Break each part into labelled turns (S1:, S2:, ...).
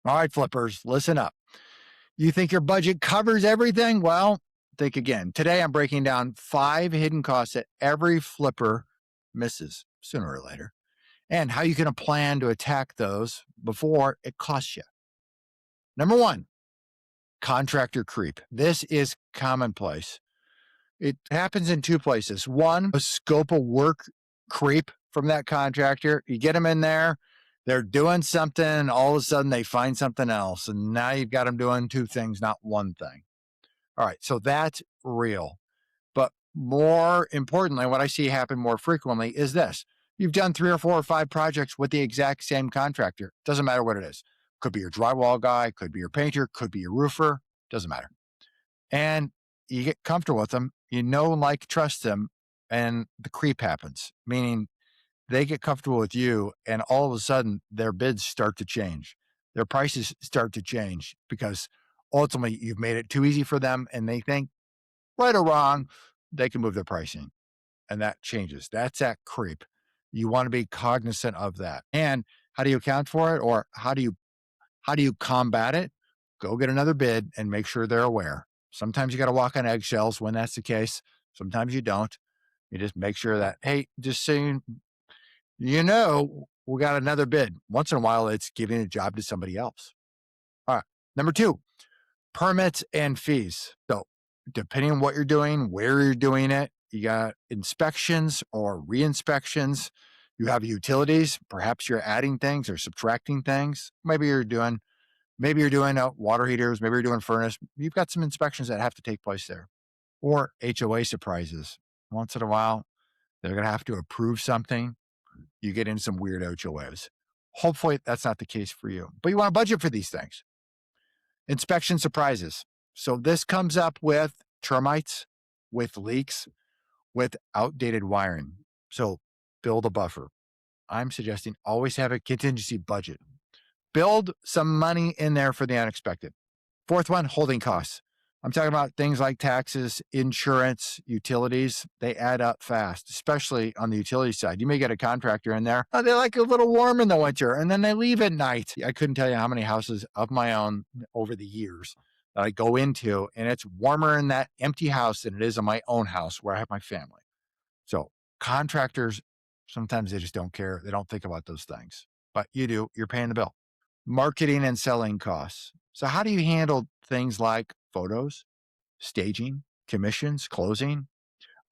S1: All right, flippers, listen up. You think your budget covers everything? Well, think again. Today, I'm breaking down 5 hidden costs that every flipper misses sooner or later, and how you can plan to attack those before it costs you. Number 1, contractor creep. This is commonplace. It happens in 2 places. One, a scope of work creep from that contractor. You get them in there, they're doing something, and all of a sudden they find something else. And now you've got them doing 2 things, not 1 thing. All right, so that's real. But more importantly, what I see happen more frequently is this. You've done 3 or 4 or 5 projects with the exact same contractor. Doesn't matter what it is. Could be your drywall guy, could be your painter, could be your roofer, doesn't matter. And you get comfortable with them, you know, like, trust them, and the creep happens, meaning they get comfortable with you, and all of a sudden their bids start to change. Their prices start to change because ultimately you've made it too easy for them, and they think, right or wrong, they can move their pricing, and that changes. That's that creep. You want to be cognizant of that. And how do you account for it, or how do you combat it? Go get another bid and make sure they're aware. Sometimes you got to walk on eggshells when that's the case. Sometimes you don't. You just make sure that, hey, just saying, we got another bid. Once in a while, it's giving a job to somebody else. All right. Number 2, permits and fees. So, depending on what you're doing, where you're doing it, you got inspections or re-inspections. You have utilities. Perhaps you're adding things or subtracting things. Maybe you're doing water heaters. Maybe you're doing furnace. You've got some inspections that have to take place there. Or HOA surprises. Once in a while, they're going to have to approve something. You get in some weird HOAs. Hopefully, that's not the case for you. But you want to budget for these things. Inspection surprises. So this comes up with termites, with leaks, with outdated wiring. So build a buffer. I'm suggesting always have a contingency budget. Build some money in there for the unexpected. 4th one, holding costs. I'm talking about things like taxes, insurance, utilities. They add up fast, especially on the utility side. You may get a contractor in there. They like a little warm in the winter, and then they leave at night. I couldn't tell you how many houses of my own over the years that I go into, and it's warmer in that empty house than it is in my own house where I have my family. So contractors, sometimes they just don't care. They don't think about those things, but you do. You're paying the bill. Marketing and selling costs. So how do you handle things like photos, staging, commissions, closing,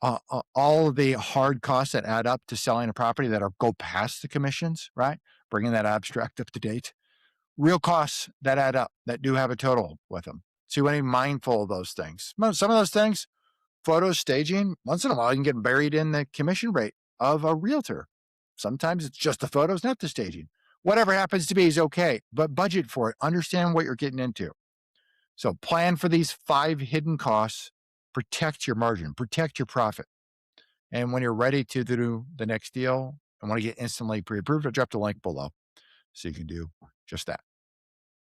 S1: all of the hard costs that add up to selling a property that go past the commissions, right? Bringing that abstract up to date. Real costs that add up, that do have a total with them. So you want to be mindful of those things. Some of those things, photos, staging, once in a while you can get buried in the commission rate of a realtor. Sometimes it's just the photos, not the staging. Whatever happens to be is okay, but budget for it. Understand what you're getting into. So plan for these 5 hidden costs, protect your margin, protect your profit. And when you're ready to do the next deal and want to get instantly pre-approved, I'll drop the link below so you can do just that.